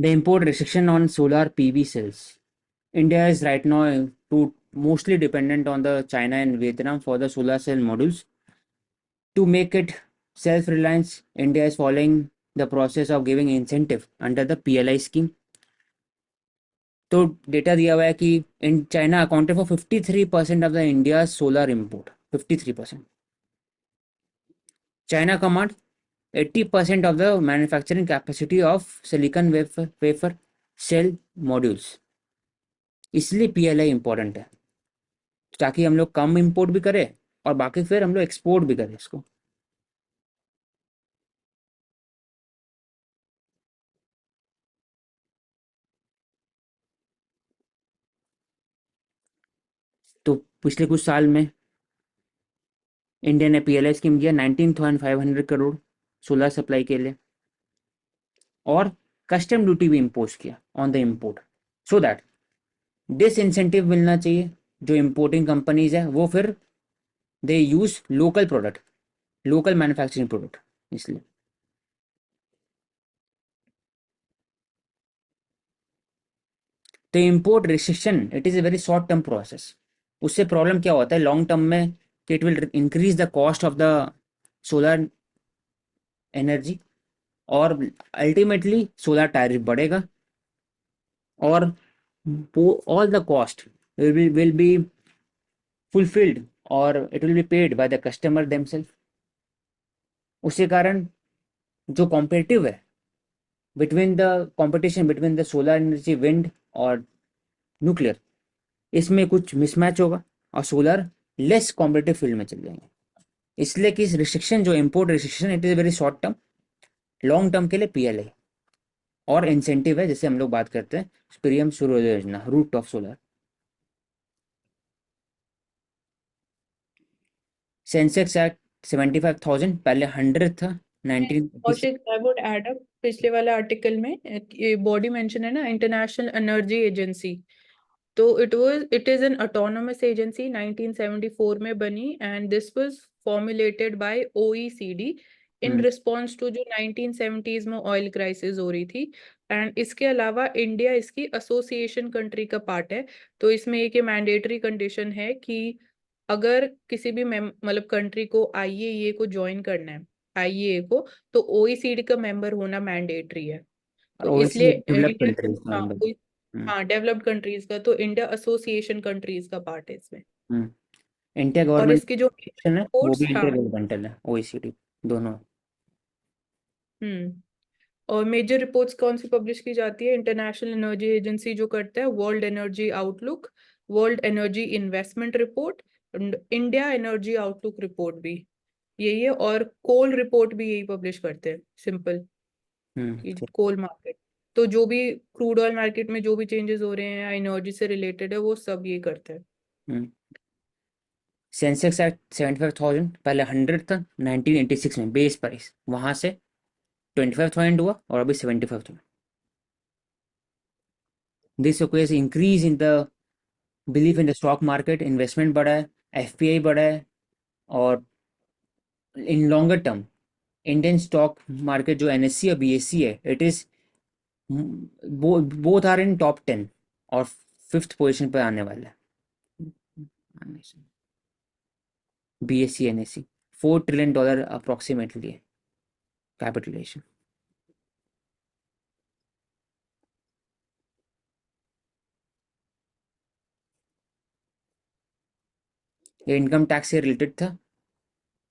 The import restriction on solar PV cells. India is right now mostly dependent on the China and Vietnam for the solar cell modules. To make it self-reliance, India is following the process of giving incentive under the PLI scheme. तो data दिया हुआ है कि in China accounted for 53% of the India solar import 53%. China command 80% of the manufacturing capacity of silicon wafer cell modules. इसलिए PLI important है ताकि हम लोग कम इंपोर्ट भी करें और बाकी फिर हम लोग एक्सपोर्ट भी करें इसको. तो पिछले कुछ साल में इंडिया ने पीएलआई स्कीम किया 19,500 करोड़ सोलर सप्लाई के लिए और कस्टम ड्यूटी भी इम्पोज किया on the import so that disincentive मिलना चाहिए जो इम्पोर्टिंग कंपनीज है वो फिर they use local product local manufacturing product. इसलिए तो import restriction it is a very short term process. उससे प्रॉब्लम क्या होता है लॉन्ग टर्म में कि it will increase the cost of the solar energy और अल्टीमेटली सोलर टैरिफ बढ़ेगा और all the cost will be fulfilled और it will be paid by the customer themselves. उसके कारण जो कॉम्पिटिटिव है between the competition between the solar energy wind और nuclear इसमें कुछ मिसमैच होगा और सोलर लेस कॉम्पिटिटिव फील्ड में चल जाएंगे. इसलिए कि रिस्ट्रिक्शन जो import restriction it is very short term. Long term के लिए पीएलआई और इंसेंटिव है जैसे हम लोग बात करते हैं PM Suryoday Yojana rooftop solar. Sensex at 75,000 पहले 100 था 1986. Kaushik, I would add up पिछले वाले आर्टिकल में ये बॉडी मेंशन है ना, इंटरनेशनल एनर्जी एजेंसी. तो it is an autonomous agency 1974 में बनी and this was formulated by OECD in response to जो 1970s में ऑयल क्राइसिस हो रही थी. एंड इसके अलावा इंडिया इसकी एसोसिएशन कंट्री का पार्ट है. तो इसमें एक मैंडेटरी कंडीशन है कि अगर किसी भी मतलब कंट्री को आईएईए को ज्वाइन करना है, आईएए को, तो ओईसीडी का मेंबर होना मैंडेटरी है. तो इसलिए डेवलप इंडिया, कंट्रीज का हाँ member. हाँ, डेवलप्ड कंट्रीज का, तो इंडिया एसोसिएशन कंट्रीज का पार्ट है इसमें. इंडिया और गवर्नमेंट इसकी जो है वो रिपोर्ट्स, भी हाँ, इंटर गवर्नमेंटल है ओईसीडी दोनों. हम्म, और मेजर रिपोर्ट्स कौन सी पब्लिश की जाती है? इंटरनेशनल एनर्जी एजेंसी जो करता है world energy outlook, world energy investment report, India energy outlook report भी यही है, और कोल रिपोर्ट भी यही पब्लिश करते हैं. सिंपल कि कोल मार्केट, तो जो भी क्रूड ऑयल मार्केट में जो भी चेंजेस हो रहे हैं या एनर्जी से रिलेटेड है वो सब ये करते हैं. सेंसेक्स एट 75,000 पहले 100 था 1986 में बेस प्राइस वहां से 25,000 हुआ और अभी 75,000. This occurs increase in the belief in the stock market. Investment बढ़ा है एफपीआई बढ़ा है और in longer term Indian stock market जो एनएससी और बीएससी है it is both are in top 10 और फिफ्थ पोजीशन पर आने वाला है. बीएससी एनएससी $4 ट्रिलियन अप्रोक्सीमेटली है कैपिटलाइजेशन. ये इनकम टैक्स से रिलेटेड था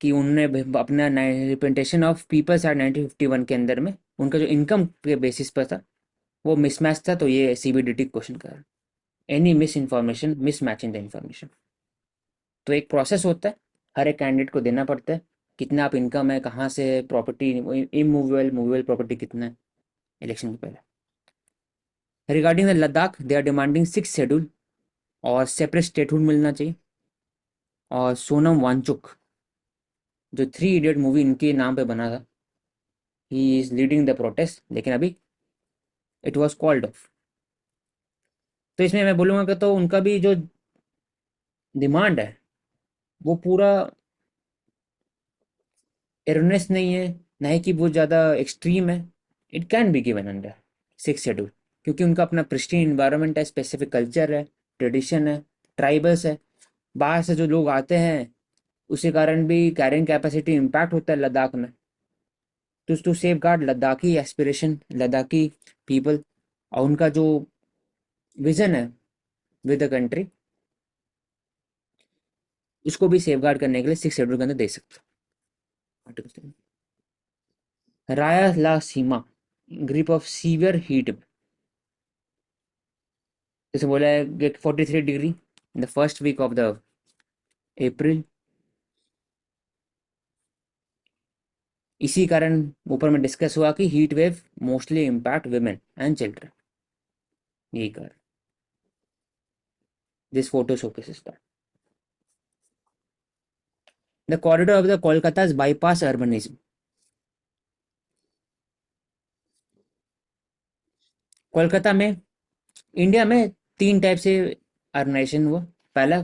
कि उन्होंने अपना रिप्रेजेंटेशन ऑफ पीपल्स एक्ट 1951 के अंदर में उनका जो इनकम के बेसिस पर था वो मिसमैच था. तो ये सीबीडीटी क्वेश्चन कर any miss information miss matching the information. तो एक प्रोसेस होता है हर एक कैंडिडेट को देना पड़ता है कितना आप इनकम है कहाँ से प्रॉपर्टी इमूवेबल मूवेबल प्रॉपर्टी कितना है इलेक्शन के पहले. Regarding the Ladakh they are demanding 6 schedule और सेपरेट स्टेटहुड मिलना चाहिए. और सोनम वांगचुक जो 3 इडियट मूवी इनके नाम पे बना था he is leading the protest लेकिन अभी इट वाज कॉल्ड ऑफ. तो इसमें मैं बोलूँगा कि तो उनका भी जो डिमांड है वो पूरा एरोनेस नहीं है ना ही कि बहुत ज़्यादा एक्सट्रीम है. It can be given under six schedule, क्योंकि उनका अपना प्रिस्टीन इन्वायरमेंट है, स्पेसिफिक कल्चर है, ट्रेडिशन है, ट्राइबल्स है। बाहर से जो लोग आते हैं उसी कारण भी कैरिंग कैपेसिटी इम्पैक्ट होता है लद्दाख में। To safeguard Ladakhi aspiration, Ladakhi people और उनका जो विजन है विद द कंट्री, उसको भी सेफ गार्ड करने के लिए सिक्स शेड्यूल के अंदर दे सकते हैं। Rayalaseema, grip of severe heat, जैसे बोला है 43 degree in the first week of the April. इसी कारण ऊपर में डिस्कस हुआ कि heat wave mostly impact women and children, यही कारण this photo showcases that the corridor of the Kolkata's bypass urbanism। Kolkata में, इंडिया में तीन टाइप से अर्बनाइजेशन हुआ। पहला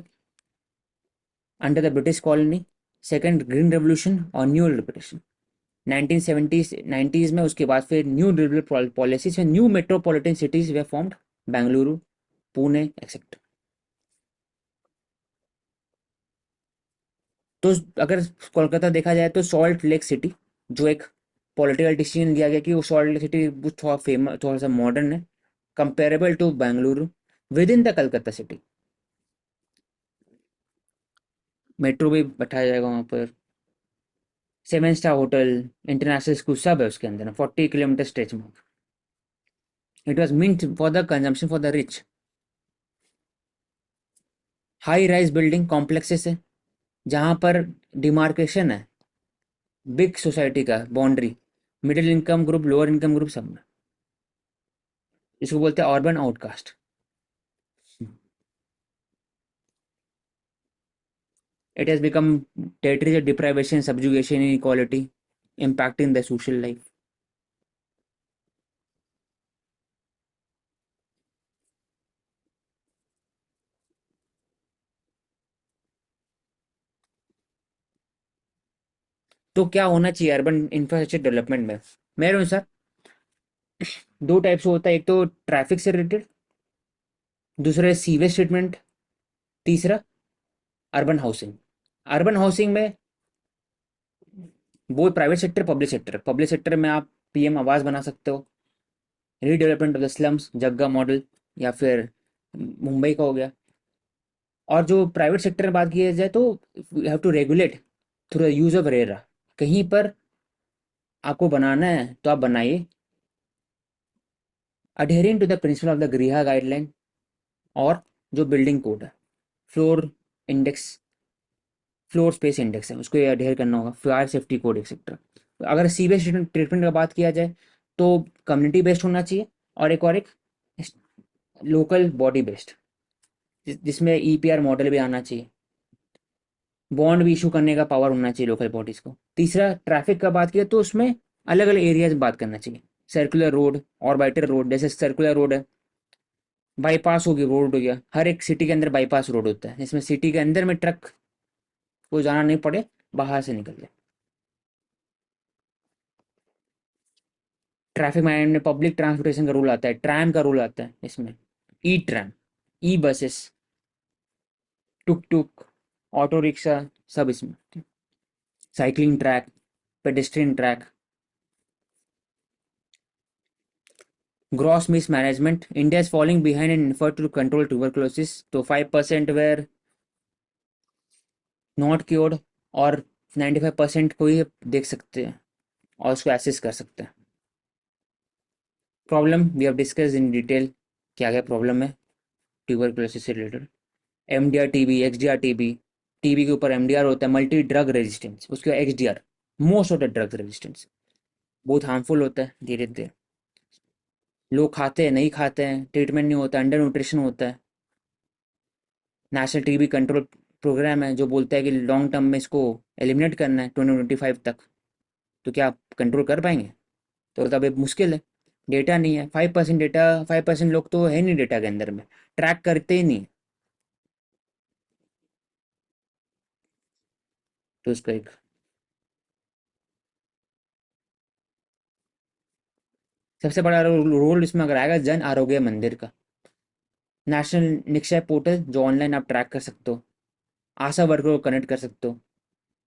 under the British colony, second green revolution और न्यू लिबरेशन 1970s 90s में। उसके बाद फिर न्यू लिबरल पॉलिसीज में न्यू मेट्रोपॉलिटन सिटीज वे फॉर्म्ड, बेंगलुरु, पुणे एक्सेट्रा। तो अगर कोलकाता देखा जाए तो सॉल्ट लेक सिटी, जो एक पॉलिटिकल डिसीजन लिया गया कि वो सॉल्ट लेक सिटी थोड़ा फेमस, थोड़ा सा मॉडर्न है, comparable to Bengaluru within the Calcutta city. Metro भी बैठाया जाएगा वहाँ पर, 7 स्टार होटल, इंटरनेशनल स्कूल सब है उसके अंदर, 40 किलोमीटर स्ट्रेच में। It was meant for the consumption for the rich. High rise building complexes है जहाँ पर डिमार्केशन है बिग सोसाइटी का, boundary, middle income group, lower income group सब में। इसको बोलते हैं urban outcast. It has become territories of deprivation, subjugation, inequality, impacting the social life. तो क्या होना चाहिए अर्बन इंफ्रास्ट्रक्चर डेवलपमेंट में? मेरे अनुसार दो टाइप से होता है, एक तो ट्रैफिक से रिलेटेड, दूसरा है सीवेज ट्रीटमेंट, तीसरा अर्बन हाउसिंग। अर्बन हाउसिंग में वो private sector, public sector, public sector में आप पीएम आवास बना सकते हो, redevelopment of the slums, Jagga model, या फिर मुंबई का हो गया। और जो प्राइवेट सेक्टर में बात की जाए तो you have to regulate through the use of RERA. कहीं पर आपको बनाना है तो आप बनाइए, adhering to the principle of the गृह गाइडलाइन और जो बिल्डिंग कोड है, floor index, floor space index है, उसको अडेयर करना होगा, फायर सेफ्टी कोड एक्सेट्रा। अगर सीवेज ट्रीटमेंट का बात किया जाए तो कम्युनिटी बेस्ड होना चाहिए, और एक लोकल बॉडी बेस्ड, जिसमें ईपीआर मॉडल भी आना चाहिए, बॉन्ड भी इशू करने का पावर होना चाहिए लोकल बॉडीज को। तीसरा ट्रैफिक का बात किया तो उसमें अलग अलग एरियाज में बात करना चाहिए, सर्कुलर रोड, ऑर्बिटल रोड, जैसे सर्कुलर रोड है, बाईपास हो गया, रोड हो गया, हर एक सिटी के अंदर बाईपास रोड होता है जिसमें सिटी के अंदर में ट्रक को जाना नहीं पड़े, बाहर से निकल जाए। ट्रैफिक मैनेजमेंट में पब्लिक ट्रांसपोर्टेशन का रूल आता है, ट्रैम का रूल आता है इसमें, e tram, e buses, tuk tuk, auto rickshaw, सब इसमें, cycling track, pedestrian track. Gross mismanagement, India is following behind in effort to control tuberculosis, तो 5% वेयर नॉट क्योर्ड, और 95% को ही देख सकते हैं और उसको एसेस कर सकते हैं। Problem we have discuss in detail, क्या क्या प्रॉब्लम है ट्यूबरकुलोसिस से related. MDR TB, XDR TB, TB के ऊपर एमडीआर होता है, मल्टी ड्रग रेजिस्टेंस, उसके बाद XDR, most of the drug resistance, बहुत हार्मफुल होता है धीरे धीरे। लोग खाते हैं, नहीं खाते हैं, ट्रीटमेंट नहीं होता, अंडर न्यूट्रिशन होता है। नेशनल टीबी कंट्रोल प्रोग्राम है जो बोलता है कि लॉन्ग टर्म में इसको एलिमिनेट करना है 2025 तक। तो क्या आप कंट्रोल कर पाएंगे? तो तब ये मुश्किल है, डेटा नहीं है, 5% डेटा, 5% लोग तो है नहीं डेटा के अंदर में, ट्रैक करते ही नहीं। तो उसका एक सबसे बड़ा रोल इसमें अगर आएगा जन आरोग्य मंदिर का, नेशनल निक्षय पोर्टल जो ऑनलाइन आप ट्रैक कर सकते हो, आशा वर्कर को कनेक्ट कर सकते हो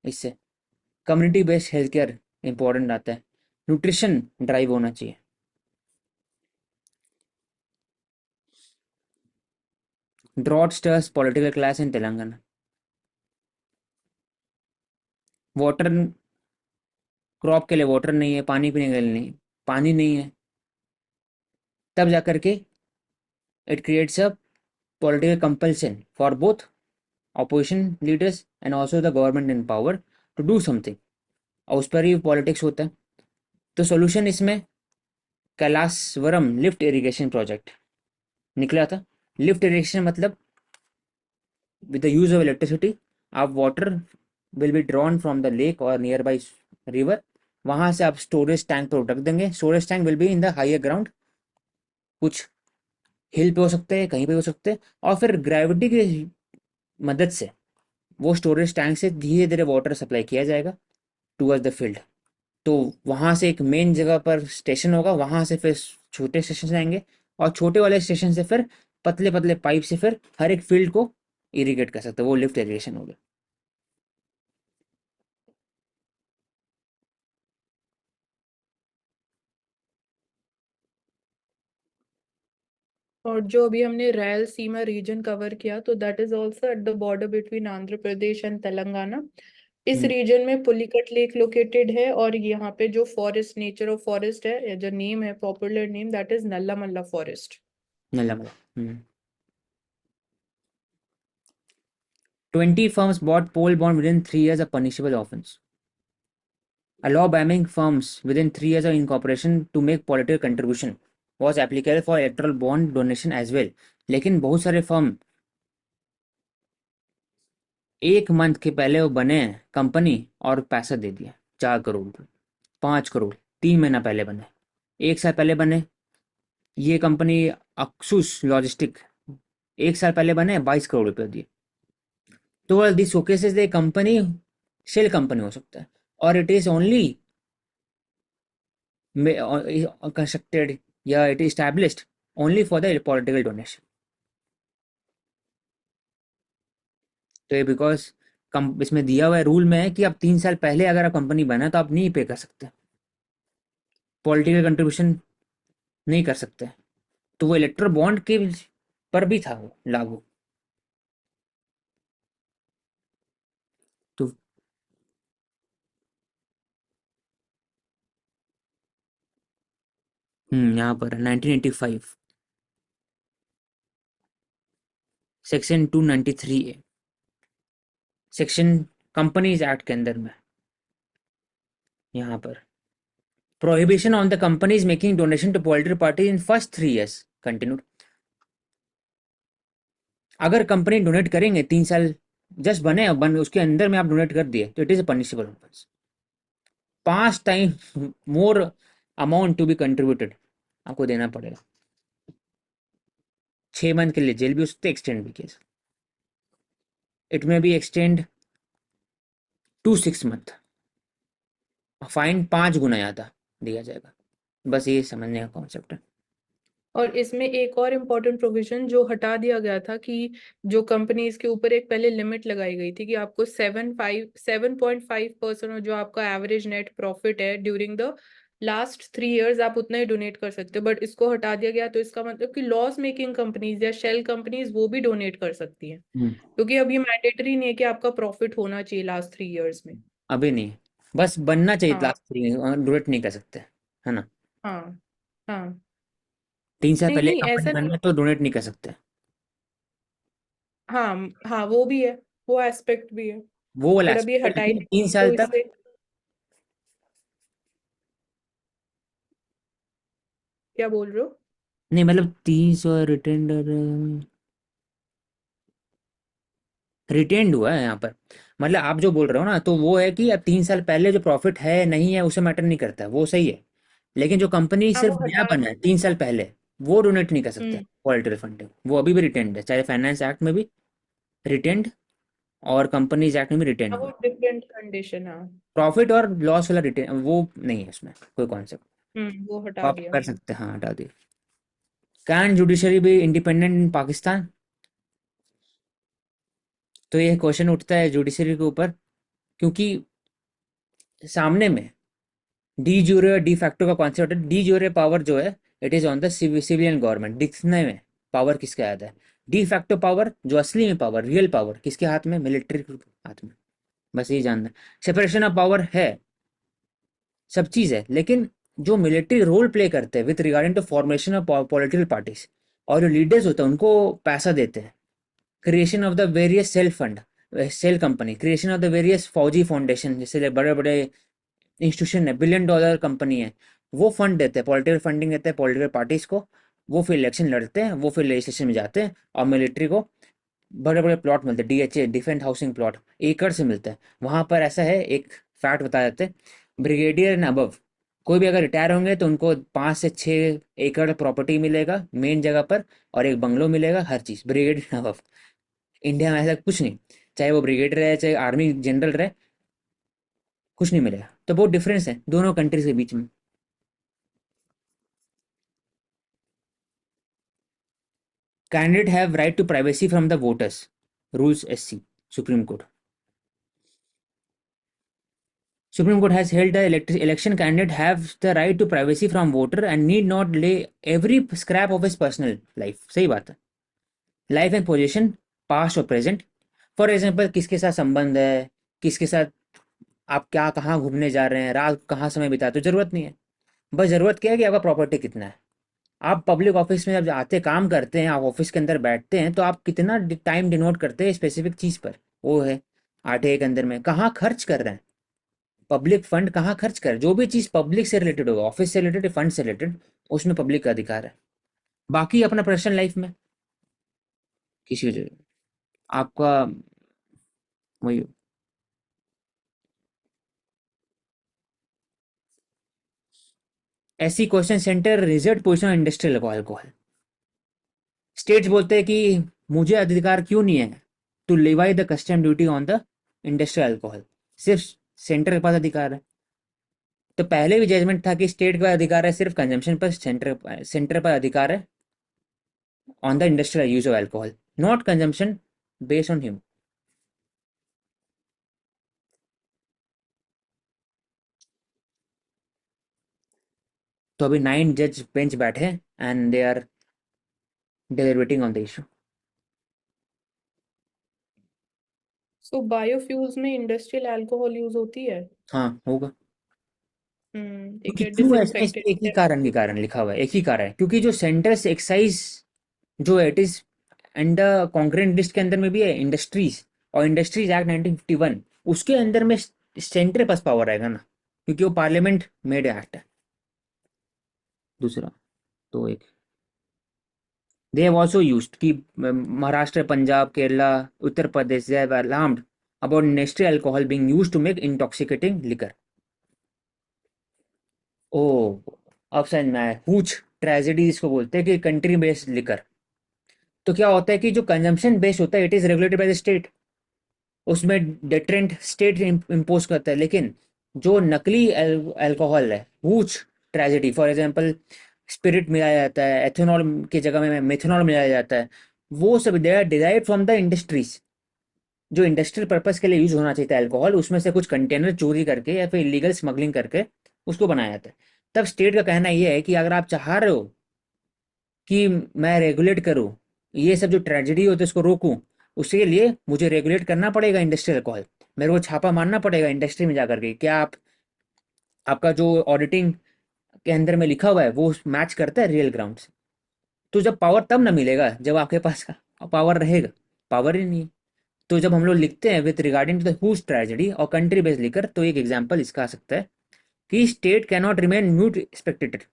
इससे, community based health care important आता है, न्यूट्रिशन ड्राइव होना चाहिए। Drought stirs political class in Telangana, water, crop के लिए वाटर नहीं है, पानी पीने के लिए नहीं, पानी नहीं है, तब जा करके it creates a political compulsion for both opposition leaders and also the government in power to do something, और उस पर ही पॉलिटिक्स होता है। तो सॉल्यूशन इसमें कैलाशवरम लिफ्ट इरिगेशन प्रोजेक्ट निकला था। लिफ्ट इरिगेशन मतलब with the use of electricity आप water will be drawn from the lake और नियर बाई रिवर, वहां से आप स्टोरेज टैंक पर रख देंगे। Storage tank will be in the higher ground, कुछ हिल पे हो सकते हैं, कहीं पे हो सकते हैं, और फिर ग्रेविटी की मदद से वो स्टोरेज टैंक से धीरे धीरे वाटर सप्लाई किया जाएगा टूवर्ड्स द फील्ड। तो वहाँ से एक मेन जगह पर स्टेशन होगा, वहाँ से फिर छोटे स्टेशन आएंगे, और छोटे वाले स्टेशन से फिर पतले पतले पाइप से फिर हर एक फील्ड को इरिगेट कर सकते हैं, वो लिफ्ट इरिगेशन हो गया। और जो अभी हमने रायलसीमा रीजन कवर किया, तो that is also at the border between Andhra Pradesh and Telangana. इस हम्म, रीजन में पुलिकट लेक लोकेटेड है, और यहाँ पे जो फॉरेस्ट, नेचर ऑफ फॉरेस्ट है, या जो नेम है, popular name, that is Nallamala forest. Nallamala. 20 firms bought poll bond within 3 years of punishable offense. A law banning firms within 3 years of incorporation to make political contribution was applicable for electoral bond donation as well. लेकिन बहुत सारे firm 1 month के पहले वो बने हैं company और पैसा दे दिया, 4 करोड़ रुपये, 5 करोड़, 3 महीना पहले बने, 1 साल पहले बने। ये कंपनी अक्सूस लॉजिस्टिक 1 साल पहले बने, 22 करोड़ रुपये दिए। तो this showcases the company shell company हो सकता है, और इट इज ओनली कंस्ट्रक्टेड या it is established only for the political donation. तो ये बिकॉज कम इसमें दिया हुआ रूल में है कि आप 3 साल पहले अगर आप कंपनी बना तो आप नहीं पे कर सकते, पॉलिटिकल कंट्रीब्यूशन नहीं कर सकते। तो वो इलेक्ट्रो बॉन्ड के पर भी था वो लागू। तो यहाँ पर 1985 section 293A, section companies act के अंदर में, यहाँ पर prohibition on the companies making donation to political party in first 3 years continued. अगर कंपनी डोनेट करेंगे 3 साल जस्ट बने उसके अंदर में आप डोनेट कर दिए तो it is a punishable offence. 5 time more amount to be contributed आपको देना पड़ेगा। 6 मंथ के लिए जेल भी हो सकते, एक्सटेंड भी किया, इट में be extend to 6 month, fine 5 गुना ज़्यादा दिया जाएगा। बस ये समझने का कॉन्सेप्ट है। और इसमें एक और इम्पोर्टेंट प्रोविजन जो हटा दिया गया था, कि जो कंपनीज के ऊपर एक पहले लिमिट लगाई गई थी कि आपको 7.5% जो आपका एवरेज नेट प्रॉफिट है ड्यूरिंग द लास्ट 3 इयर्स, आप उतना ही डोनेट कर सकते हो, बट इसको हटा दिया गया। तो इसका मतलब कि लॉस मेकिंग कंपनीज या शेल कंपनीज वो भी डोनेट कर सकती हैं, क्योंकि अब ये मैंडेटरी नहीं है कि आपका प्रॉफिट होना चाहिए लास्ट 3 इयर्स में। अभी नहीं, बस बनना चाहिए, हाँ, लास्ट 3 डोनेट नहीं कर सकते, है ना। हाँ, हाँ। 3 साल नहीं, पहले नहीं, कंपनी ऐसा नहीं। बनना तो डोनेट नहीं कर सकते। हाँ, हाँ, वो भी है, वो एस्पेक्ट भी है। वो वाला बट अब ये aspect है, हटाई लेकिन दी तीन गई, साल तो तक इससे क्या बोल रहे हो? नहीं, मतलब 300 रिटेंड, रिटेंड हुआ है यहाँ पर। मतलब आप जो बोल रहे हो ना, तो वो है कि अब 3 साल पहले जो प्रॉफिट है नहीं है उसे मैटर नहीं करता है, वो सही है। लेकिन जो कंपनी हाँ, सिर्फ वो नया हटा बना दी। है 3 साल पहले, वो डोनेट नहीं कर सकता हम्म। पॉलिटिकल फंडिंग, वो अभी भी रिटेंड है, चाहे फाइनेंस एक्ट में भी रिटेंड और कंपनीज एक्ट में भी रिटेंड हाँ, हुआ। वो डिफरेंट कंडीशन है। प्रॉफिट और लॉस वाला रिटेन वो नहीं है उसमें कोई कॉन्सेप्ट। वो हटा आप दिया। कर सकते हैं, हाँ हटा दिए। कैन जुडिशरी भी इंडिपेंडेंट इन पाकिस्तान? तो ये क्वेश्चन उठता है जुडिशरी के ऊपर, क्योंकि सामने में डी ज्यूरे और डी फैक्टो का कॉन्सेप्ट है। डी ज्यूरे पावर जो है it is on the civilian government, दिखने में पावर किसके हाथ है। डी फैक्टो पावर, जो असली में पावर, रियल पावर किसके हाथ में, मिलिट्री के हाथ में। बस यही जानना है। सेपरेशन ऑफ पावर है, सब चीज़ है, लेकिन जो मिलिट्री रोल प्ले करते हैं with regarding to formation of political parties, और जो लीडर्स होते हैं उनको पैसा देते हैं, creation of the various shell fund, shell company, creation of the various Fauji foundation, जैसे बड़े बड़े इंस्टीट्यूशन है, बिलियन डॉलर कंपनी है, वो फंड देते हैं, पॉलिटिकल फंडिंग देते हैं पॉलिटिकल पार्टीज को। वो फिर इलेक्शन लड़ते हैं, वो फिर लेजिस्लेशन में जाते हैं, और मिलिट्री को बड़े बड़े प्लॉट मिलते हैं, डीएचए, डिफेंस हाउसिंग प्लॉट, एकड़ से मिलते हैं। वहां पर ऐसा है, एक फैक्ट बता देते हैं, ब्रिगेडियर एंड अबव कोई भी अगर रिटायर होंगे तो उनको 5 से 6 एकड़ प्रॉपर्टी मिलेगा मेन जगह पर, और एक बंगलो मिलेगा, हर चीज ब्रिगेडियर अबव। इंडिया में ऐसा कुछ नहीं, चाहे वो ब्रिगेडियर रहे चाहे आर्मी जनरल रहे, कुछ नहीं मिलेगा। तो बहुत डिफरेंस है दोनों कंट्रीज के बीच में। Candidate have right to privacy from the voters, rules SC, supreme court. Supreme Court has held the election candidate have the right to privacy from voter and need not lay every scrap of his personal life. सही बात है। Life and position, past और present, for example किसके साथ संबंध है, किसके साथ आप क्या कहाँ घूमने जा रहे हैं, रात को कहाँ समय बिताते हो, जरूरत नहीं है। बस जरूरत क्या है कि आपका प्रॉपर्टी कितना है। आप पब्लिक ऑफिस में जब आते काम करते हैं, आप ऑफिस के अंदर बैठते हैं, तो आप कितना टाइम डिनोट करते हैं स्पेसिफिक चीज पर, वो है आरटीआई के अंदर में कहाँ खर्च कर रहे हैं, पब्लिक फंड कहाँ खर्च कर, जो भी चीज पब्लिक से रिलेटेड होगा, ऑफिस से रिलेटेड, फंड से रिलेटेड, उसमें पब्लिक का अधिकार है। बाकी अपना पर्सनल लाइफ में किसी वजह आपका वही। ऐसी question centre reserve position industrial alcohol. States बोलते हैं कि मुझे अधिकार क्यों नहीं है to levy the custom duty on the industrial alcohol, सिर्फ सेंटर के पास अधिकार है। तो पहले भी जजमेंट था कि स्टेट का अधिकार है सिर्फ कंजम्पशन पर, सेंटर सेंटर पर अधिकार है on the industrial use of alcohol, not consumption based on human. तो अभी 9 जज बेंच बैठे and they are deliberating on the issue। So biofuels में इंडस्ट्रियल अल्कोहल यूज होती है। हाँ होगा। ठीक क्योंकि है, क्यों ऐसा है, डिसइंफेक्टेंट। इसके एक ही कारण के कारण लिखा हुआ है, एक ही कारण है, क्योंकि जो सेंटर्स एक्साइज जो है it is under concurrent list के अंदर में भी है इंडस्ट्रीज, और इंडस्ट्रीज एक्ट 1951 उसके अंदर में सेंटर पास पावर रहेगा ना, क्योंकि वो पार्लियामेंट मेड एक्ट है। दूसरा तो एक दे हैव आल्सो यूज्ड कि Maharashtra, Punjab, Kerala, Uttar Pradesh, they have alarmed about industrial alcohol being used to make intoxicating liquor. ओ, अब समझ में आया, हूच ट्रेजेडी इसको बोलते हैं कि कंट्री बेस्ड लिकर। तो क्या होता है कि जो कंजम्पशन बेस्ड होता है it is regulated by the state, उसमें डिटरेंट स्टेट इम्पोज करता है, लेकिन जो नकली अल्कोहल है, Hooch tragedy, for example spirit मिलाया जाता है, एथेनॉल की जगह में मेथनॉल मिलाया जाता है, वो सब they are derive from the industries. जो इंडस्ट्रियल पर्पस के लिए यूज होना चाहिए था अल्कोहल, उसमें से कुछ कंटेनर चोरी करके या फिर इलीगल स्मगलिंग करके उसको बनाया जाता है। तब स्टेट का कहना ये है कि अगर आप चाह रहे हो कि मैं रेगुलेट करूँ, ये सब जो ट्रेजेडी होती है उसको रोकूं, उसके लिए मुझे रेगुलेट करना पड़ेगा इंडस्ट्रियल अल्कोहल, मेरे को छापा मारना पड़ेगा इंडस्ट्री में जाकर के, क्या आप आपका जो ऑडिटिंग के अंदर में लिखा हुआ है वो मैच करता है रियल ग्राउंड से। तो जब पावर तब ना मिलेगा जब आपके पास पावर रहेगा, पावर ही नहीं है। तो जब हम लोग लिखते हैं with regarding to the hooch tragedy और कंट्री बेस्ड लिकर, तो एक एग्जांपल इसका आ सकता है कि state can not remain mute spectator.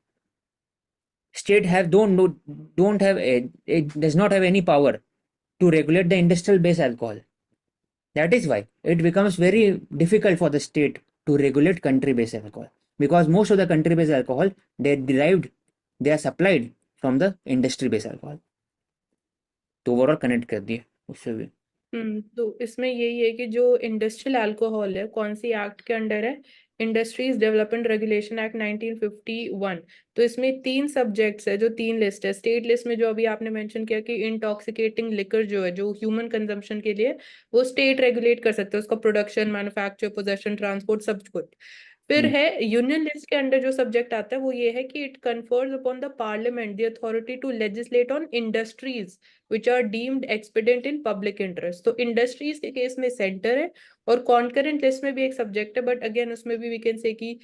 State have don't have it does not have any power to regulate the industrial based alcohol. That is why it becomes very difficult for the state to regulate country based alcohol, because most of the country based alcohol they are supplied from the industry based alcohol। तो overall connect कर दिए उससे भी। तो इसमें यही है कि जो इंडस्ट्रियल अल्कोहल है कौन सी एक्ट के अंडर है, इंडस्ट्रीज डेवलपमेंट रेगुलेशन एक्ट 1951। तो इसमें 3 सब्जेक्ट्स है, जो 3 लिस्ट है। स्टेट लिस्ट में जो अभी आपने मेंशन किया कि इंटॉक्सिकेटिंग लिकर जो है, जो ह्यूमन कंजम्पशन के लिए, वो स्टेट रेगुलेट कर सकते हैं उसका प्रोडक्शन, मैन्युफैक्चर, पोजेशन, ट्रांसपोर्ट, सब कुछ। फिर है यूनियन लिस्ट के अंडर जो सब्जेक्ट आता है वो ये है कि it confers upon the parliament the authority to legislate on industries which are deemed expedient in public interest. तो इंडस्ट्रीज के केस में सेंटर है, और कॉन्करेंट लिस्ट में भी एक सब्जेक्ट है, बट अगेन उसमें भी वी कैन से कि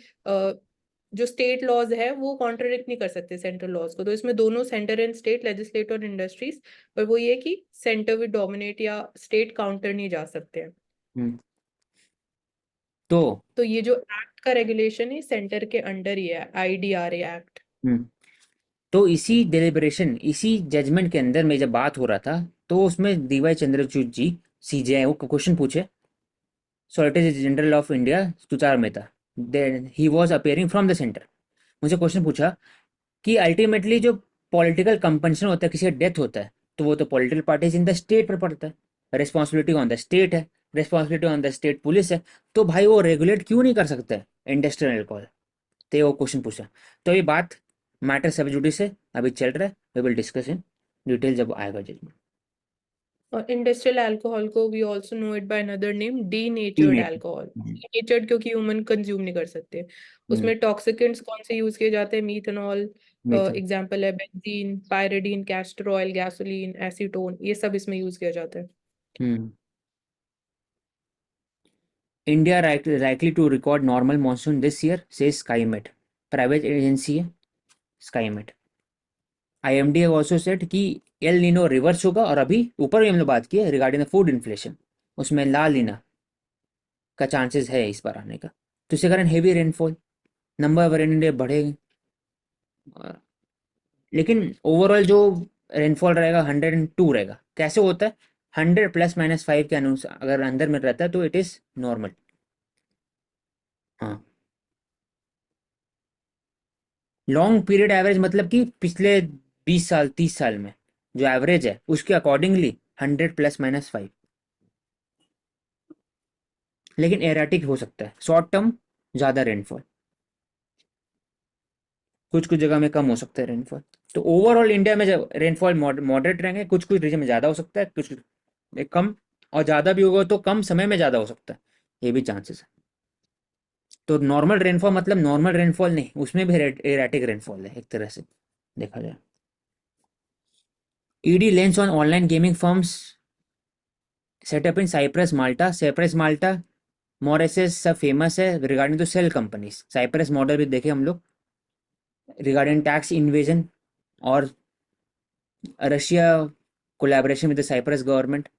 जो स्टेट लॉज है वो कॉन्ट्रडिक्ट नहीं कर सकते सेंट्रल लॉज को। तो इसमें दोनों सेंटर एंड स्टेट, लेजिस्लेटर और इंडस्ट्रीज, पर वो ये कि सेंटर विद डोमिनेट या स्टेट काउंटर नहीं जा सकते हैं। हम्म, तो तो ये जो एक्ट का रेगुलेशन है सेंटर के अंडर ही है, IDRA एक्ट। हम्म, तो इसी डेलिब्रेशन, इसी जजमेंट के अंदर में जब बात हो रहा था, तो उसमें डीवाई चंद्रचूड़ जी, सीजेआई, वो क्वेश्चन पूछे solicitor general of India Tushar Mehta, then he was appearing from the centre. मुझे क्वेश्चन पूछा कि अल्टीमेटली जो पॉलिटिकल कंपनसेशन होता है, किसी का डेथ होता है, तो वो तो political parties in the state पर पड़ता है, रिस्पॉन्सिबिलिटी ऑन द स्टेट है, responsibility on the state police है, तो भाई वो रेगुलेट क्यों नहीं कर सकते इंडस्ट्रियल अल्कोहल? तो वो क्वेश्चन पूछा। तो ये बात मैटर सब जुडिस है, अभी चल रहा है, we will discuss in detail जब आएगा जजमेंट। और इंडस्ट्रियल अल्कोहल को we also know it by another name, तीन डीनेचर्ड एक। अल्कोहल। डीनेचर्ड क्योंकि ह्यूमन कंज्यूम नहीं कर सकते। हम्म, उसमें टॉक्सिकेंट्स कौन से यूज किए जाते हैं? मीथेनॉल मिथुन। एग्जांपल है, benzene, pyridine, castor oil, gasoline, acetone, ये सब इसमें यूज किया जाता है। हम्म। India likely to record normal monsoon this year, says SkyMet, private agency है SkyMet। IMD have also said कि एल नीनो रिवर्स होगा, और अभी ऊपर भी हम लोग बात की है रिगार्डिंग द फूड इन्फ्लेशन, उसमें ला लीना का चांसेस है इस बार आने का। तो इसके कारण heavy rainfall, number of rain बढ़ेगा, लेकिन ओवरऑल जो रेनफॉल रहेगा 102 रहेगा। कैसे होता है? 100 ± 5 के अनुसार अगर अंदर में रहता है तो इट इज नॉर्मल। हाँ, लॉन्ग पीरियड एवरेज मतलब कि पिछले 20 साल 30 साल में जो एवरेज है उसके अकॉर्डिंगली 100 ± 5। लेकिन एराटिक हो सकता है, शॉर्ट टर्म ज़्यादा रेनफॉल, कुछ कुछ जगह में कम हो सकता है रेनफॉल। तो ओवरऑल इंडिया में जब रेनफॉल मॉडरेट रहेंगे, कुछ कुछ रीजन में ज़्यादा हो सकता है, कुछ कम, और ज़्यादा भी होगा तो कम समय में ज़्यादा हो सकता है, ये भी चांसेस है। तो नॉर्मल रेनफॉल मतलब नॉर्मल रेनफॉल नहीं, उसमें भी एराटिक रेनफॉल है एक तरह से देखा जाए। ED lens on online gaming firms setup in Cyprus Malta. Cyprus Malta, Mauritius सब फेमस है regarding to shell companies. Cyprus model भी देखे हम लोग रिगार्डिंग टैक्स इन्वेजन, और Russia collaboration with the Cyprus government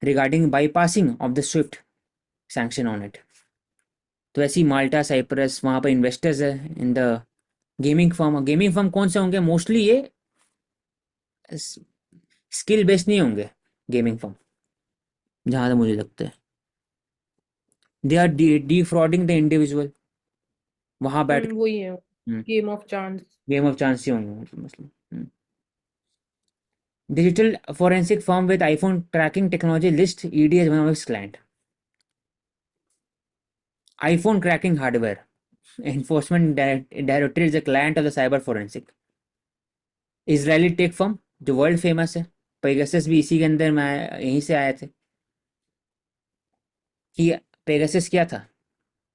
regarding bypassing of the swift sanction on it. तो ऐसी Malta, Cyprus, वहाँ पर इन्वेस्टर्स है in the gaming firm. Gaming firm कौन से होंगे? मोस्टली ये स्किल बेस्ड नहीं होंगे गेमिंग फर्म, जहाँ तक मुझे लगता है। They are defrauding the individual, वहाँ बैठ वही है, के game of chance. Game of chance ही होंगे मतलब मसला। Digital forensic firm with iPhone tracking technology list ED as one of its client. iPhone cracking hardware. Enforcement Directorate is a client of the cyber forensic. Israeli take firm जो world famous है, Pegasus भी इसी के अंदर में यहीं से आए थे। कि पेगासस क्या था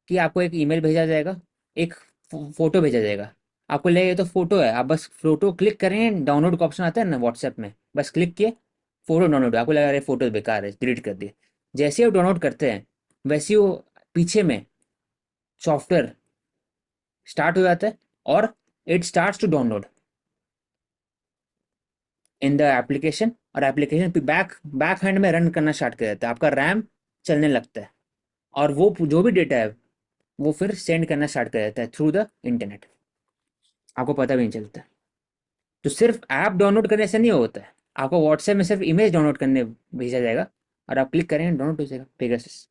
कि आपको एक ईमेल भेजा जाएगा, एक फोटो भेजा जाएगा, आपको लगेगा ये तो फोटो है, आप बस फोटो क्लिक करें, डाउनलोड का ऑप्शन आता है ना व्हाट्सएप में, बस क्लिक किए, फोटो डाउनलोड, आपको लगा अरे फोटो बेकार है, डिलीट कर दिए। जैसे ही आप डाउनलोड करते हैं वैसे ही वो पीछे में सॉफ्टवेयर स्टार्ट हो जाता है, और it starts to download in the application, और एप्लीकेशन पे बैक बैक हैंड में रन करना स्टार्ट कर देता है, आपका रैम चलने लगता है, और वो जो भी डेटा है वो फिर सेंड करना स्टार्ट कर देता है थ्रू द इंटरनेट, आपको पता भी नहीं चलता। तो सिर्फ ऐप डाउनलोड करने से नहीं होता है, आपको व्हाट्सएप में सिर्फ इमेज डाउनलोड करने भेजा जाएगा, और आप क्लिक करेंगे डाउनलोड हो जाएगा पेगासस।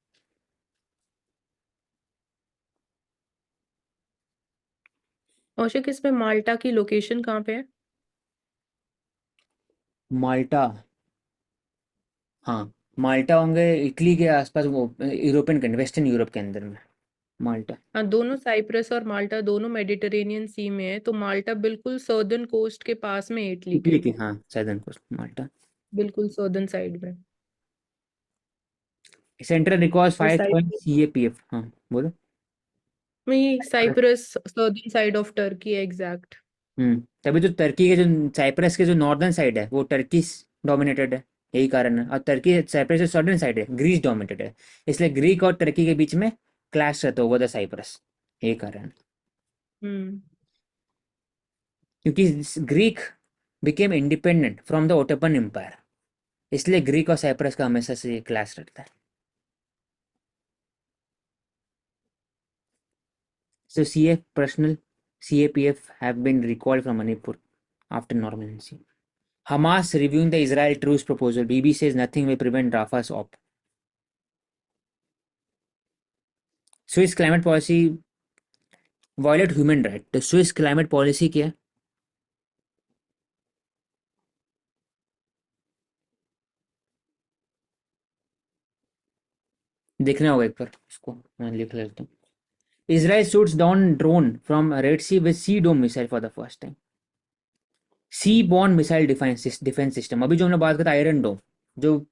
औशक, इसमें माल्टा की लोकेशन कहाँ पे है? माल्टा, हाँ, माल्टा होंगे इटली के आसपास, वो यूरोपियन कंट्री, वेस्टर्न यूरोप के अंदर में माल्टा। हाँ, दोनों साइप्रस और माल्टा दोनों मेडिटेरेनियन सी में है, तो माल्टा बिल्कुल सदर्न कोस्ट के पास में है इटली इटली के, के, हाँ, साउदर्न कोस्ट माल्टा। बिल्कुल सदर्न साइड में। सेंट्रल रिकॉर्ड्स और 5 साइप्रस CAPF, हाँ बोलो। में, Cyprus southern side of Turkey है एग्जैक्ट। तभी तो टर्की के जो, साइप्रस के जो नॉर्दर्न साइड है वो टर्किश डोमिनेटेड है, यही कारण है। और टर्की, साइप्रस जो सदर्न साइड है ग्रीस डोमिनेटेड है, इसलिए ग्रीक और टर्की के बीच में क्लैश रहता है ओवर द साइप्रस, यही कारण है। हम्म। क्योंकि Greek became independent from the Ottoman empire, इसलिए ग्रीक और साइप्रस का हमेशा से क्लैश रहता है। So CF personnel, CAPF have been recalled from Manipur after normalcy. Hamas reviewing the Israel truce proposal. BB says nothing will prevent Rafah's op. Swiss climate policy violate human right. The Swiss climate policy क्या है? देखना होगा एक बार, इसको मैं लिख लेता हूँ। Israel shoots down drone from Red Sea with Sea Dome missile for the first time. Sea borne missile defence system, अभी जो हमने बात करते आयरन डोम, जो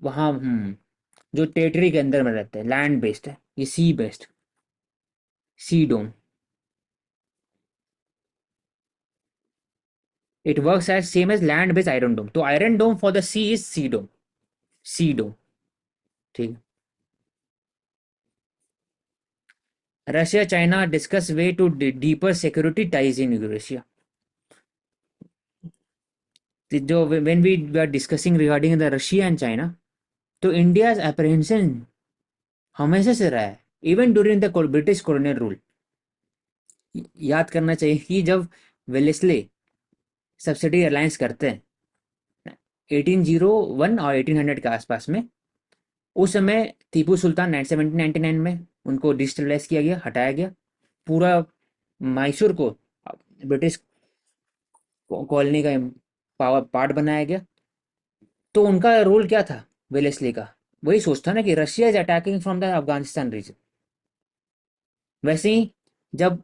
वहाँ जो टेरिटरी के अंदर में रहते हैं, लैंड बेस्ड है, ये sea based sea dome. It works as same as land based iron dome, तो iron dome for the sea is sea dome, sea dome, ठीक है। Russia China discuss way to deeper security ties in Eurasia. जो when we are discussing regarding the Russia and China, तो India apprehension हमेशा से रहा है, even during the British colonial rule. याद करना चाहिए कि जब वेलेस्ले सब्सिडी अलायंस करते हैं 1801 और 1800 के आसपास में, उस समय टीपू सुल्तान 1799 में उनको डिजिटलाइज किया गया, हटाया गया, पूरा मैसूर को ब्रिटिश कॉलोनी का पावर पार्ट बनाया गया। तो उनका रोल क्या था वेलेस्ली का? वही सोचता ना कि Russia is attacking from the Afghanistan region. वैसे ही जब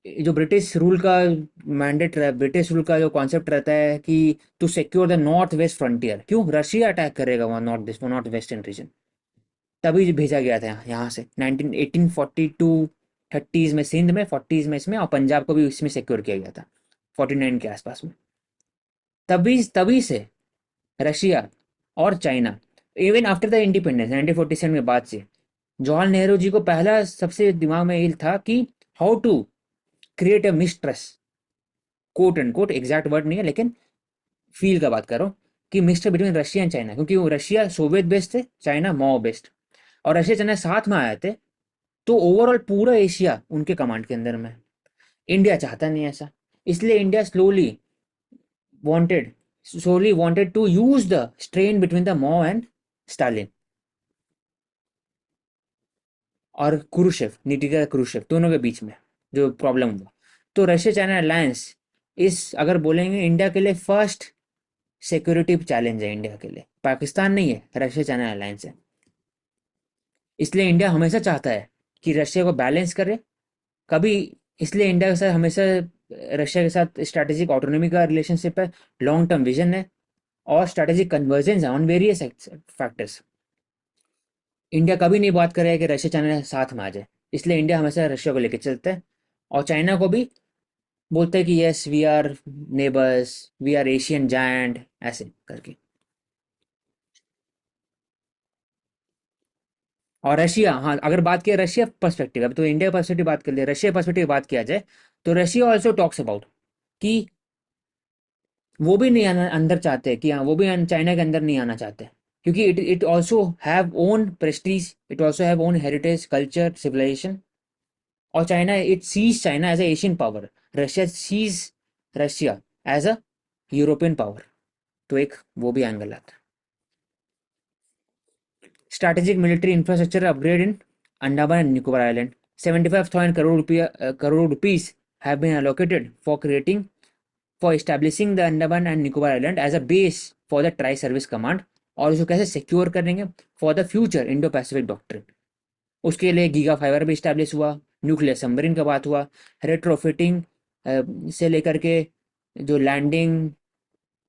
जो ब्रिटिश रूल का मैंडेट रहा, ब्रिटिश रूल का जो कॉन्सेप्ट रहता है कि to secure the north west frontier, क्यों रशिया अटैक करेगा वहाँ नॉर्थ वेस्टर्न रीजन, तभी भेजा गया था यहाँ से 1842 30s में सिंध में, 40s में इसमें, और पंजाब को भी इसमें सिक्योर किया गया था 49 के आसपास में। तभी तभी से रशिया और China, even after the independence 1947 के बाद से, जवाहरलाल नेहरू जी को पहला सबसे दिमाग में ये था कि how to create a mistrust, quote and quote exact word नहीं है लेकिन फील का बात करो, कि mister between Russia and China, क्योंकि वो रशिया सोवियत बेस्ड थे, चाइना माओ बेस्ड, और रशिया चाइना साथ में आए थे, तो ओवरऑल पूरा एशिया उनके कमांड के अंदर में। इंडिया चाहता नहीं ऐसा, इसलिए India slowly wanted to use the strain between the Mao and Stalin और क्रूशेव, निकिता क्रूशेव, दोनों के बीच में जो प्रॉब्लम हुआ। तो रशिया चाइना अलायंस इस, अगर बोलेंगे इंडिया के लिए फर्स्ट सिक्योरिटी चैलेंज है, इंडिया के लिए पाकिस्तान नहीं है, रशिया चाइना अलायंस है। इसलिए इंडिया हमेशा चाहता है कि रशिया को बैलेंस करे कभी, इसलिए इंडिया के साथ हमेशा, रशिया के साथ स्ट्रैटेजिक ऑटोनॉमी का रिलेशनशिप है, लॉन्ग टर्म विजन है, और स्ट्रैटेजिक कन्वर्जेंस है ऑन वेरियस फैक्टर्स। इंडिया कभी नहीं बात करेगा कि रशिया चाइना साथ में आ जाए, इसलिए इंडिया हमेशा रशिया को लेकर चलता है, और चाइना को भी बोलते हैं कि yes we are neighbours, we are Asian giant, ऐसे करके। और रशिया, हाँ अगर बात किया रशिया पर्सपेक्टिव, अब तो इंडिया पर्सपेक्टिव बात कर लिया, रशिया पर्सपेक्टिव बात किया जाए, तो रशिया ऑल्सो टॉक्स अबाउट कि वो भी नहीं आना अंदर चाहते, कि हाँ वो भी चाइना के अंदर नहीं आना चाहते, क्योंकि it it also have own prestige, it also have own heritage culture civilisation. और China, it sees China as a Asian power, Russia sees Russia as a European power, तो एक वो भी एंगल आता है। Strategic military infrastructure upgrade in Andaman and Nicobar island, 75,000 crore rupees have been allocated for establishing the Andaman and Nicobar Island as a base for the Tri-Service Command और इसको कैसे secure करेंगे for the future Indo Pacific doctrine. उसके लिए giga fibre भी establish हुआ, nuclear submarine का बात हुआ, रेट्रोफिटिंग से लेकर के जो लैंडिंग,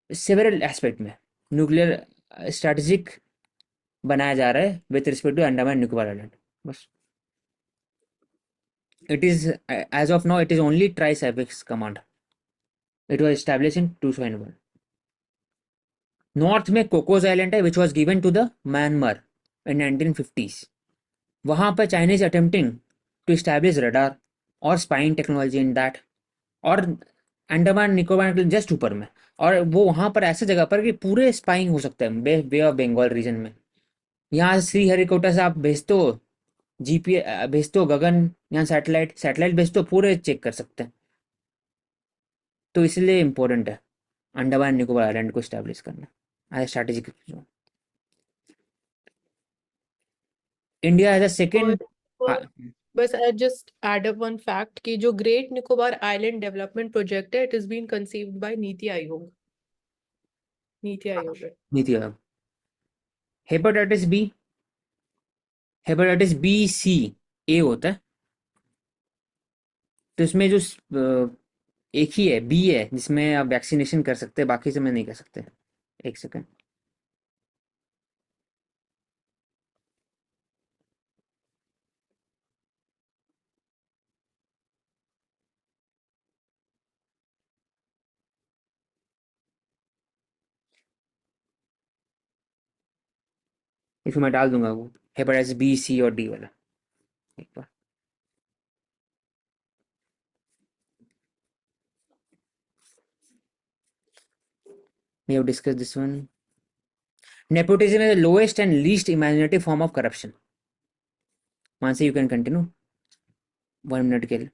सेवरल एस्पेक्ट में न्यूक्लियर स्ट्रैटेजिक बनाया जा रहा है with respect to Andaman Nicobar island. बस it is as of now it is only tri's apex command. It was establish in 2001। North में कोकोस आइलैंड है which was given to the Myanmar in 1950s। वहां पर Chinese attempting to establish radar और spying technology in that. और अंडमान निकोबार के just ऊपर में, और वो वहां पर ऐसे जगह पर कि पूरे स्पाइंग हो सकता है बे ऑफ बंगाल रीजन में। यहाँ श्री हरिकोटा से आप भेजते हो जीपीए, भेजते हो गगन, यहाँ सैटेलाइट सैटेलाइट भेजते हो, पूरे चेक कर सकते हैं। तो इसलिए इम्पोर्टेंट है अंडमान निकोबार आइलैंड को स्टैब्लिश करना as strategic zone. India as a और सेकेंड। बस I just add up one fact कि जो great Nicobar island development project है, it is been conceived by NITI Aayog. NITI Aayog है। NITI Aayog. Hepatitis B, hepatitis B C A होता है। तो इसमें जो एक ही है बी है जिसमें आप वैक्सीनेशन कर सकते हैं, बाकी से में नहीं कर सकते। एक सेकेंड। इसको मैं डाल दूंगा वो हेपेटाइटिस बी सी और डी वाला एक बार। We have discussed this one. Nepotism is the lowest and least imaginative form of corruption. Mansi, you can continue. 1 minute के लिए।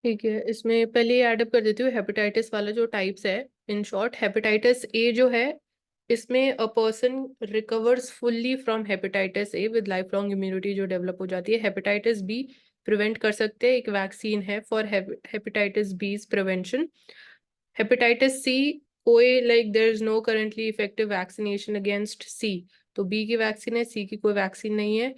ठीक है, इसमें पहले एडअप कर देती हूँ हेपेटाइटिस वाला जो टाइप्स है। इन शॉर्ट, हेपेटाइटिस ए जो है, इसमें a person recovers fully from hepatitis A with life long immunity जो डेवलप हो जाती है। हेपेटाइटिस बी प्रिवेंट कर सकते हैं, एक वैक्सीन है for hepatitis B prevention. Hepatitis C, कोई like there is no currently effective vaccination against C, तो बी की वैक्सीन है, सी की कोई वैक्सीन नहीं है।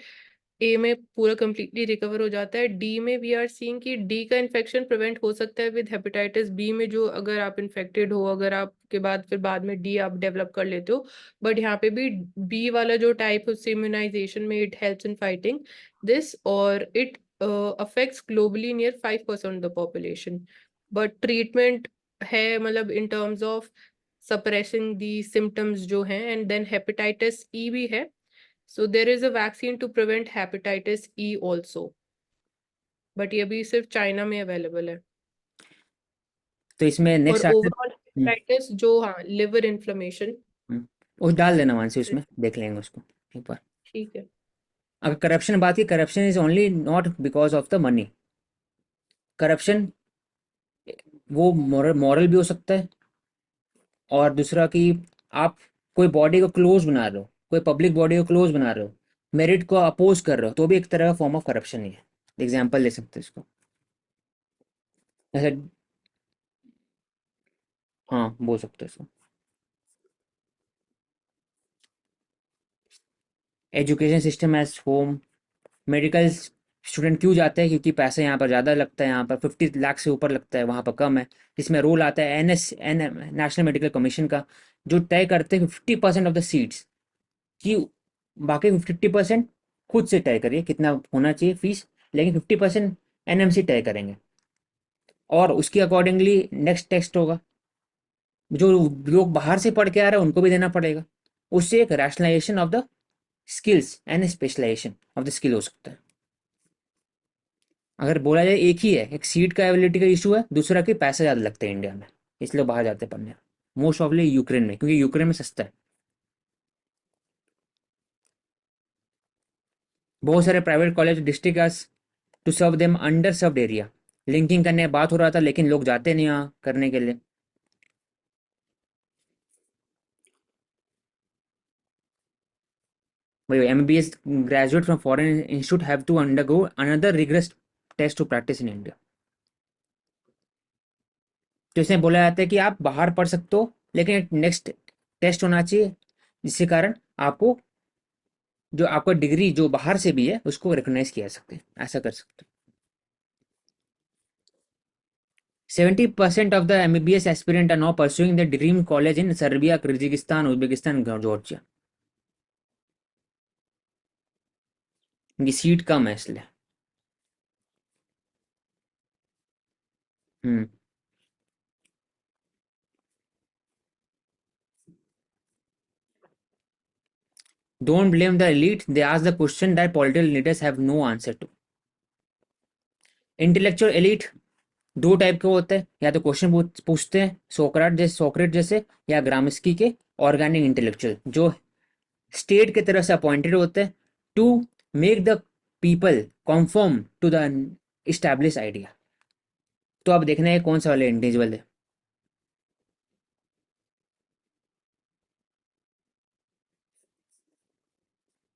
ए में पूरा कंप्लीटली रिकवर हो जाता है। डी में वी आर सीइंग कि डी का इन्फेक्शन प्रिवेंट हो सकता है विद हेपेटाइटिस बी में, जो अगर आप इन्फेक्टेड हो, अगर आपके बाद में डी आप डेवलप कर लेते हो। बट यहाँ पे भी बी वाला जो टाइप उससे इम्यूनाइजेशन में it helps in fighting this, और it affects globally near 5% of the population. But treatment है, मतलब in terms of suppressing the symptoms जो हैं। एंड देन हेपेटाइटिस ई भी है, so there is a vaccine to prevent hepatitis E also, but ये भी सिर्फ चाइना में अवेलेबल है। तो इसमें और नेक्स्ट आंसर। ओवरऑल हेपेटाइटिस जो, हाँ, लिवर इन्फ्लेमेशन। उस डाल देना मानसी, उसमें देख लेंगे उसको एक बार। ठीक है। अगर करप्शन बात की, corruption is only not because of the money. Corruption वो मॉरल भी हो सकता है, और दूसरा कि आप कोई बॉडी को क्लोज बना रहे हो, कोई पब्लिक बॉडी को क्लोज बना रहे हो, मेरिट को अपोज कर रहे हो, तो भी एक तरह का फॉर्म ऑफ करप्शन ही है। एग्जाम्पल ले सकते हैं इसको जैसे। हाँ, बोल सकते हैं इसको। Education system age home. Medical student क्यों जाते हैं? क्योंकि पैसे यहाँ पर ज़्यादा लगता है, यहाँ पर 50 लाख से ऊपर लगता है, वहाँ पर कम है। इसमें रोल आता है नेशनल मेडिकल कमीशन का, जो तय करते हैं 50% ऑफ द सीट्स कि बाकी 50% खुद से तय करिए कितना होना चाहिए फीस, लेकिन 50% एनएमसी तय करेंगे, और उसके अकॉर्डिंगली नेक्स्ट टेस्ट होगा। जो लोग बाहर से पढ़ के आ रहे हैं उनको भी देना पड़ेगा। उससे एक rationalisation of the skills and specialisation of the skill हो सकता है। अगर बोला जाए एक ही है, एक सीट का अवेलेबिलिटी का इशू है, दूसरा कि पैसे ज़्यादा लगते हैं इंडिया में, इसलिए बाहर जाते हैं पढ़ने। मोस्ट ऑफली यूक्रेन में, क्योंकि यूक्रेन में सस्ता है। बहुत सारे private college district to serve them under served area. Linking करने बात हो रहा था, लेकिन लोग जाते नहीं यहाँ करने के लिए। वही MBBS graduate from foreign institute have to undergo another rigorous test to practice in India. तो इसमें बोला जाता है कि आप बाहर पढ़ सकते हो लेकिन एक नेक्स्ट टेस्ट होना चाहिए जिसके कारण आपको जो आपका डिग्री जो बाहर से भी है उसको रिकॉग्नाइज किया जा सकते हैं, ऐसा कर सकते हैं। 70% of the MBBS aspirant are now pursuing the dream college in Serbia, Kyrgyzstan, Uzbekistan, Georgia. इनकी सीट कम है इसलिए। हम्म। Don't blame the elite. They ask the question that political leaders have no answer to. Intellectual elite दो type के होते हैं, या तो question पूछते हैं सोक्रेट जैसे, या ग्रामस्की के ऑर्गेनिक इंटेलेक्चुअल जो स्टेट की तरफ से अपॉइंटेड होते हैं to make the people confirm to the establish idea. तो अब देखना है कौन सा वाले इंडिविजुअल है।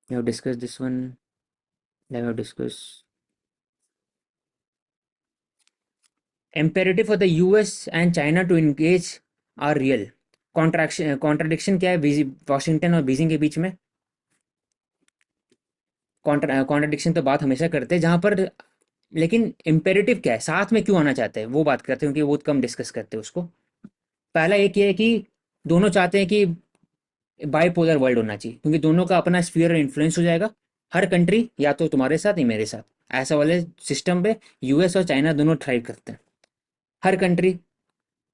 We have discussed this one. Let me discuss. Imperative for the US and China to engage are real. Contradiction क्या है वॉशिंगटन और बीजिंग के बीच में? कॉन्ट्राडिक्शन तो बात हमेशा करते हैं जहां पर, लेकिन इम्पेरेटिव क्या है, साथ में क्यों आना चाहते हैं वो बात करते हैं, क्योंकि वो कम डिस्कस करते हैं उसको। पहला एक ये है कि दोनों चाहते हैं कि बाइपोलर वर्ल्ड होना चाहिए, क्योंकि दोनों का अपना स्फीयर इन्फ्लुएंस हो जाएगा। हर कंट्री या तो तुम्हारे साथ या मेरे साथ, ऐसा वाले सिस्टम पे यूएस और चाइना दोनों थ्राइव करते हैं। हर कंट्री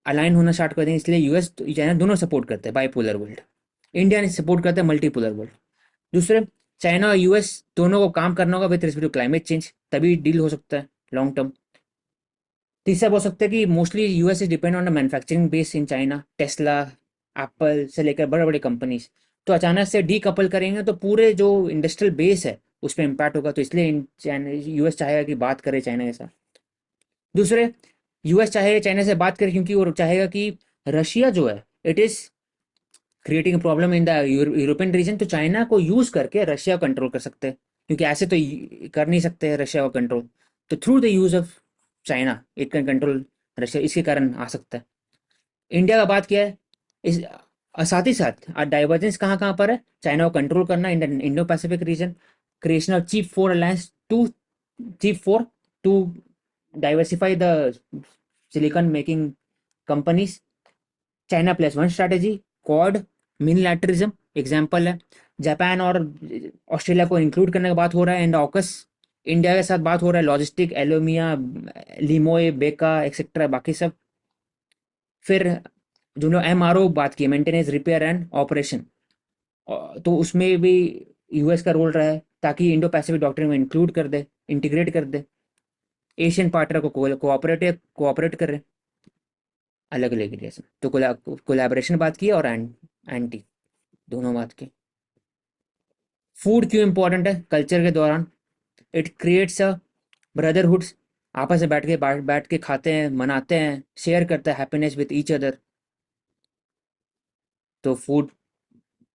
अलाइन होना स्टार्ट कर दें, इसलिए यूएस चाइना दोनों सपोर्ट करते हैं बाइपोलर वर्ल्ड। इंडिया ने सपोर्ट करता है मल्टीपोलर वर्ल्ड। दूसरे, चाइना और यूएस दोनों को काम करना होगा with respect to climate change, तभी डील हो सकता है लॉन्ग टर्म। तीसरा बोल सकते हैं कि mostly US is depend on the manufacturing base in China, Tesla, Apple से लेकर बड़े बड़े कंपनीज। तो अचानक से डीकपल करेंगे तो पूरे जो इंडस्ट्रियल बेस है उस पर इम्पैक्ट होगा, तो इसलिए यूएस चाहेगा कि बात करे चाइना के साथ। दूसरे, यूएस चाहे चाइना से बात करे क्योंकि वो चाहेगा कि रशिया जो है it is creating problem in the European region, तो चाइना को यूज करके रशिया को कंट्रोल कर सकते हैं, क्योंकि ऐसे तो कर नहीं सकते हैं रशिया को कंट्रोल। तो through the use of China it can control Russia, इसके कारण आ सकता है। इंडिया का बात किया है इस साथ ही साथ डाइवर्जेंस कहाँ कहाँ पर है, चाइना को कंट्रोल करना in Indo Pacific region, creation of cheap for to diversify the silicon making companies, China plus one strategy, Quad, minilateralism example है। जापान और ऑस्ट्रेलिया को इंक्लूड करने का बात हो रहा है, एंड ऑकस इंडिया के साथ बात हो रहा है, लॉजिस्टिक, एलोमिया, लिमोए, बेका एक्सेट्रा बाकी सब। फिर जो लोग MRO बात की, मेंटेनेंस, रिपेयर एंड ऑपरेशन, तो उसमें भी यूएस का रोल रहा है ताकि इंडो पैसिफिक डॉक्ट्रिन में इंक्लूड कर दे, इंटीग्रेट कर दे, एशियन पार्टनर को कोऑपरेट करे अलग अलग एरिया से। तो कोलैबोरेशन बात की और एंटी दोनों बात की। फूड क्यों इंपॉर्टेंट है कल्चर के दौरान? इट क्रिएट्स अ ब्रदरहुड, आपस में बैठ के खाते हैं, मनाते हैं, शेयर करते हैं हैप्पीनेस विद ईच अदर। तो फूड,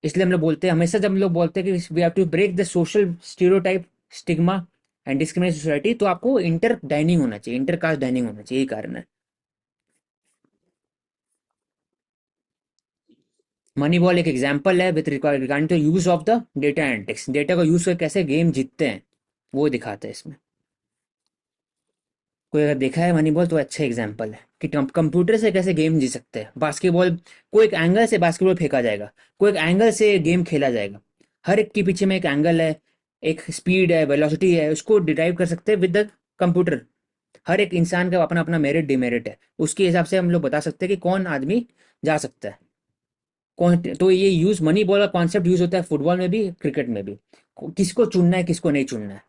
इसलिए हम लोग बोलते हैं हमेशा, जब हम लोग बोलते हैं कि we have to break the social stereotype, stigma and discrimination society, तो आपको इंटर डाइनिंग होना चाहिए, इंटर कास्ट डाइनिंग होना चाहिए, यही कारण है। मनी बॉल एक एग्जाम्पल है with regarding to use of the data analytics, data को यूज कर कैसे गेम जीतते हैं वो दिखाते हैं इसमें। कोई अगर देखा है मनी बॉल तो अच्छा एग्जाम्पल है कि कंप्यूटर से कैसे गेम जीत सकते हैं। बास्केटबॉल, कोई एक एंगल से बास्केटबॉल फेंका जाएगा, कोई एक एंगल से गेम खेला जाएगा, हर एक के पीछे में एक एंगल है, एक स्पीड है, वेलोसिटी है, उसको डिराइव कर सकते हैं विद द कंप्यूटर। हर एक इंसान का अपना अपना मेरिट डिमेरिट है, उसके हिसाब से हम लोग बता सकते हैं कि कौन आदमी जा सकता है कौन। तो ये यूज मनी बॉल का कॉन्सेप्ट यूज होता है फुटबॉल में भी, क्रिकेट में भी, किसको चुनना है किसको नहीं चुनना है।